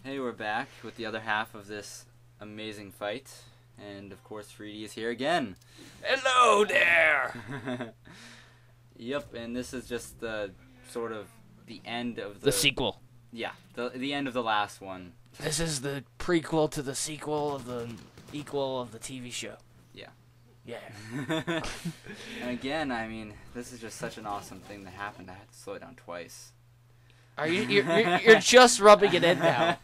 Hey, we're back with the other half of this amazing fight. And of course, Fready is here again. Hello there! Yep, and this is just the sort of the end of The sequel. Yeah, the end of the last one. This is the prequel to the sequel of the equal of the TV show. Yeah. Yeah. And again, I mean, this is just such an awesome thing that happened. I had to slow it down twice. Are you're just rubbing it in now.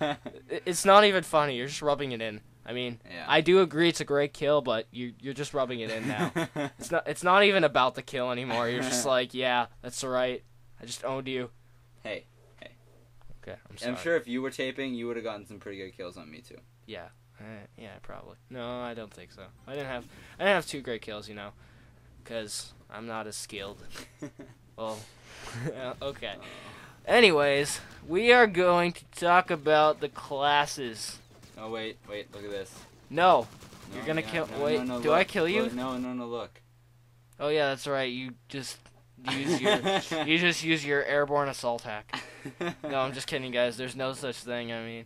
It's not even funny. You're just rubbing it in. I mean, Yeah. I do agree it's a great kill, but you're just rubbing it in now. It's not even about the kill anymore. You're just like, yeah, that's right. I just owned you. Hey. Okay, I'm sorry. I'm sure if you were taping, you would have gotten some pretty good kills on me too. Yeah. Yeah, probably. No, I don't think so. I didn't have two great kills, because I'm not as skilled. Well, okay. Anyways, we are going to talk about the classes. Oh wait, look at this. No, No, you're gonna yeah, kill. no, wait, no, do look, I kill you? Look, no, look. Oh yeah, that's right. You just use your airborne assault hack. No, I'm just kidding, guys. There's no such thing. I mean,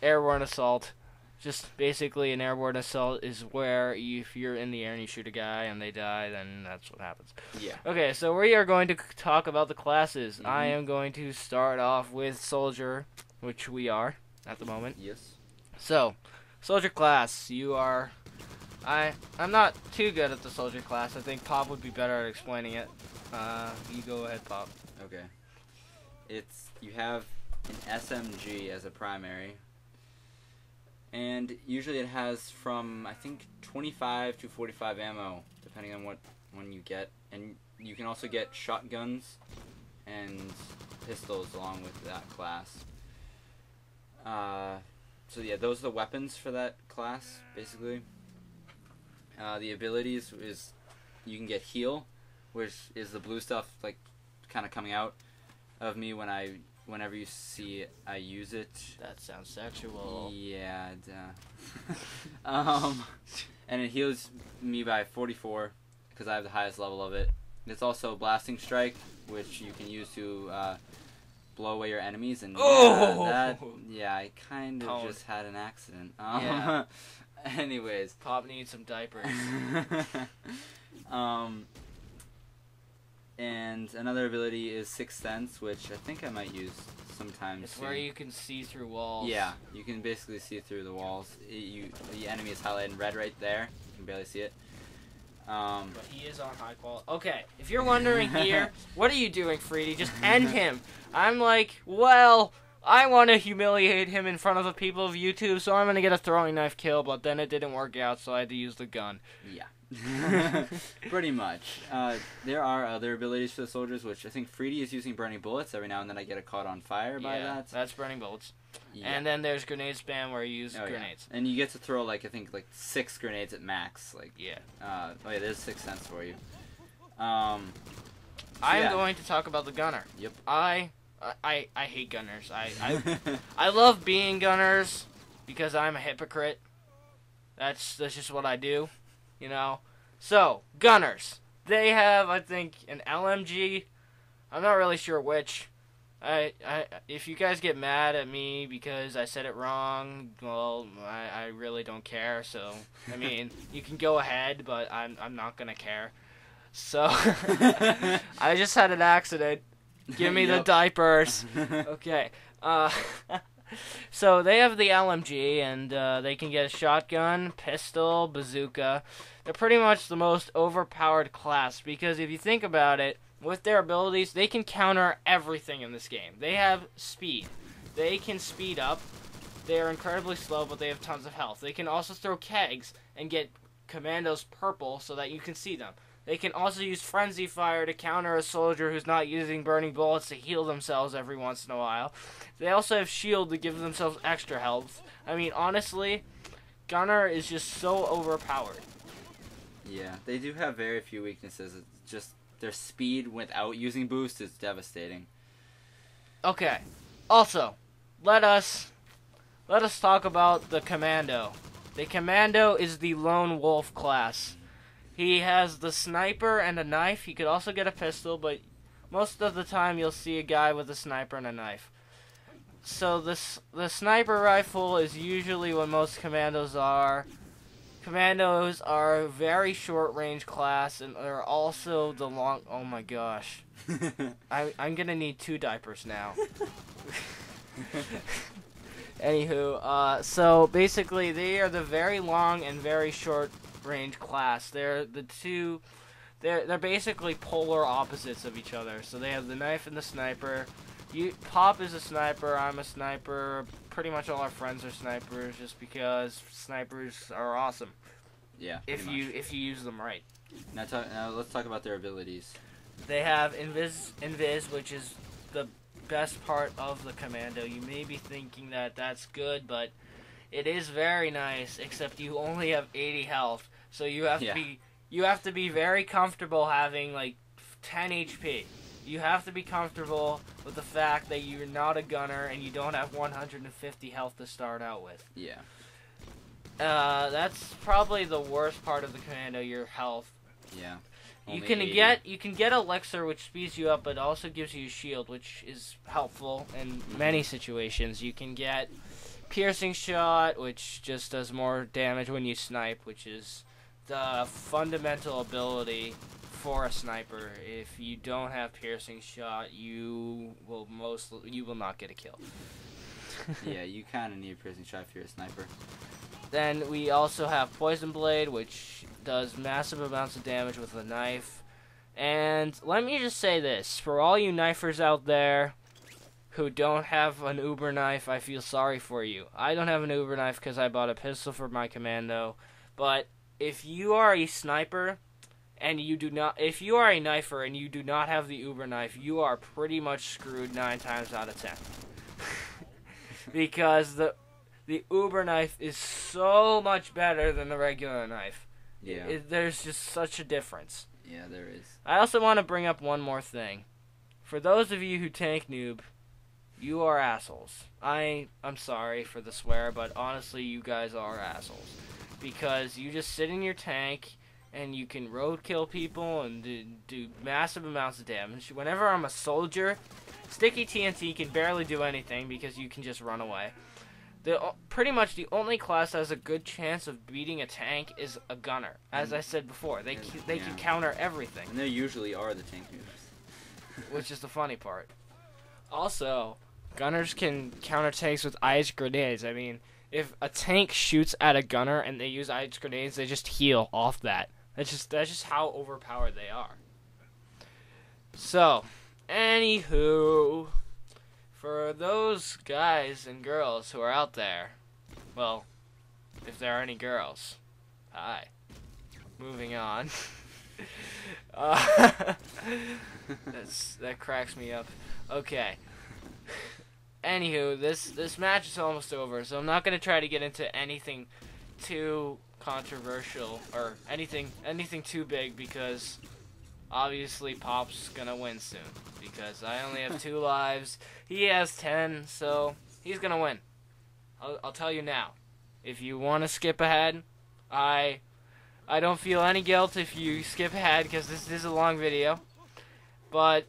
airborne assault. Just basically an airborne assault is where if you're in the air and you shoot a guy and they die, then that's what happens. Yeah. Okay, so we are going to talk about the classes. Mm-hmm. I am going to start off with soldier, which we are at the moment. Yes. So, soldier class, you are... I'm not too good at the soldier class. I think Pop would be better at explaining it. You go ahead, Pop. Okay. You have an SMG as a primary. And usually it has from, I think, 25 to 45 ammo, depending on what one you get. And you can also get shotguns and pistols along with that class. So yeah, those are the weapons for that class, basically. The abilities is you can get heal, which is the blue stuff like kind of coming out of me whenever you see it, I use it. That sounds sexual. Yeah. And it heals me by 44 because I have the highest level of it. It's also blasting strike, which you can use to blow away your enemies. And I kind of just had an accident. Yeah. Anyways. Pop needs some diapers. And another ability is Sixth Sense, which I think I might use sometimes. It's where you can see through walls. Yeah, you can basically see through the walls. The enemy is highlighted in red right there. You can barely see it. But he is on high quality. Okay, if you're wondering here, what are you doing, Freedy? Just end him. I'm like, well, I want to humiliate him in front of the people of YouTube, so I'm going to get a throwing knife kill, but then it didn't work out, so I had to use the gun. Yeah. Pretty much. There are other abilities for the soldiers, which I think Freedy is using burning bullets. Every now and then I get caught on fire by that. That's burning bullets. Yeah. And then there's grenade spam where you use grenades. Yeah. And you get to throw I think 6 grenades at max. Yeah. There's Sixth Sense for you. I'm going to talk about the gunner. Yep. I hate gunners. I love being gunners because I'm a hypocrite. That's just what I do. So, gunners. They have, I think, an LMG. I'm not really sure which. If you guys get mad at me because I said it wrong, well, I really don't care. So, I mean, you can go ahead, but I'm not gonna care. So, I just had an accident. Give me the diapers. Okay. So they have the LMG, and they can get a shotgun, pistol, bazooka. They're pretty much the most overpowered class, because if you think about it, with their abilities, they can counter everything in this game. They have speed. They can speed up. They are incredibly slow, but they have tons of health. They can also throw kegs and get commandos purple so that you can see them. They can also use frenzy fire to counter a soldier who's not using burning bullets to heal themselves every once in a while. They also have shield to give themselves extra health. I mean, honestly, gunner is just so overpowered. Yeah, they do have very few weaknesses. It's just their speed without using boost is devastating. Okay. Also, let us talk about the commando. The commando is the lone wolf class. He has the sniper and a knife. He could also get a pistol, but most of the time you'll see a guy with a sniper and a knife. So the sniper rifle is usually what most commandos are. Commandos are a very short range class, and they're also the long. Oh my gosh, I'm gonna need 2 diapers now. Anywho, so basically they are the very long and very short range class. They're the two. They're basically polar opposites of each other. So they have the knife and the sniper. Pop is a sniper. I'm a sniper. Pretty much all our friends are snipers, just because snipers are awesome. Yeah. If you use them right. Now let's talk about their abilities. They have invis, which is the best part of the commando. You may be thinking that that's good, but it is very nice. Except you only have 80 health, so you have to be very comfortable having like 10 HP. You have to be comfortable with the fact that you're not a gunner and you don't have 150 health to start out with. Yeah. That's probably the worst part of the commando, your health. Yeah. You Only can get elixir, which speeds you up, but also gives you a shield, which is helpful in many situations. You can get piercing shot, which just does more damage when you snipe, which is the fundamental ability for a sniper. If you don't have piercing shot, you will not get a kill. Yeah, you kind of need a piercing shot if you're a sniper. Then we also have poison blade, which does massive amounts of damage with a knife. And let me just say this, for all you knifers out there who don't have an uber knife, I feel sorry for you. I don't have an uber knife because I bought a pistol for my commando, but if you are a sniper and if you are a knifer and you do not have the uber knife, you are pretty much screwed 9 times out of 10. Because the uber knife is so much better than the regular knife. Yeah. There's just such a difference. Yeah, there is. I also want to bring up one more thing. For those of you who tank noob, you are assholes. I'm sorry for the swear, but honestly, you guys are assholes. Because you just sit in your tank, and you can roadkill people and do massive amounts of damage. Whenever I'm a soldier, sticky TNT can barely do anything because you can just run away. Pretty much the only class that has a good chance of beating a tank is a gunner. As I said before, they can counter everything. And they usually are the tank noobs. Which is the funny part. Also, gunners can counter tanks with ice grenades. I mean, if a tank shoots at a gunner and they use ice grenades, they just heal off that. That's just how overpowered they are. So, anywho, for those guys and girls who are out there, well, if there are any girls, hi. Moving on. That cracks me up. Okay. Anywho, this match is almost over, so I'm not gonna try to get into anything too controversial or anything too big, because obviously Pop's gonna win soon, because I only have 2 lives. He has 10, so he's gonna win. I'll tell you now. If you want to skip ahead, I don't feel any guilt if you skip ahead, because this is a long video. But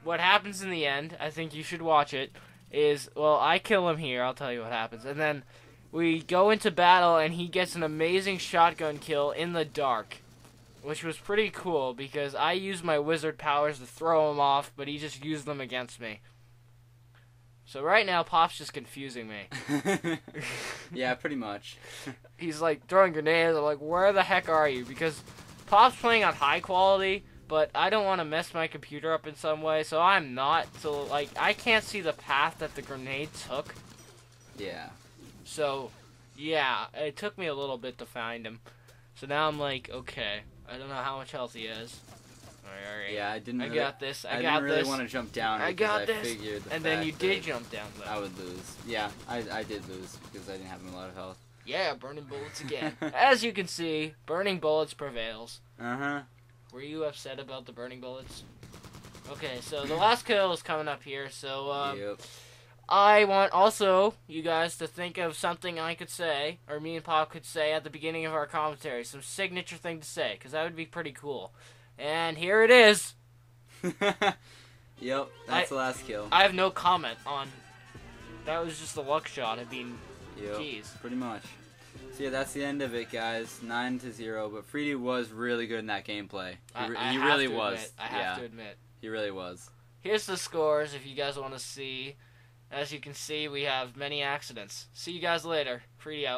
what happens in the end, I think you should watch it, is, well, I kill him here, I'll tell you what happens. And then we go into battle, and he gets an amazing shotgun kill in the dark, which was pretty cool, because I used my wizard powers to throw him off, but he just used them against me. So right now, Pop's just confusing me. Yeah, pretty much. He's like throwing grenades. I'm like, where the heck are you? Because Pop's playing on high quality, but I don't want to mess my computer up in some way, so I'm not. So, like, I can't see the path that the grenade took. Yeah. So, yeah, it took me a little bit to find him. So now I'm like, okay, I don't know how much health he is. Alright. Yeah, I didn't really want to jump down. I got this. Figured and then you did jump down, though. I would lose. Yeah, I did lose because I didn't have a lot of health. Yeah, burning bullets again. As you can see, burning bullets prevails. Uh-huh. Were you upset about the burning bullets? Okay, so the last kill is coming up here, so, Yep. I want also you guys to think of something I could say, or me and Pop could say at the beginning of our commentary. Some signature thing to say, because that would be pretty cool. And here it is. Yep, that's the last kill. I have no comment on that was just a luck shot. I mean, Yep, jeez. pretty much. So yeah, that's the end of it, guys. 9-0. But Fready was really good in that gameplay. He really was. I have to admit. He really was. Here's the scores if you guys want to see. As you can see, we have many accidents. See you guys later. Fready out.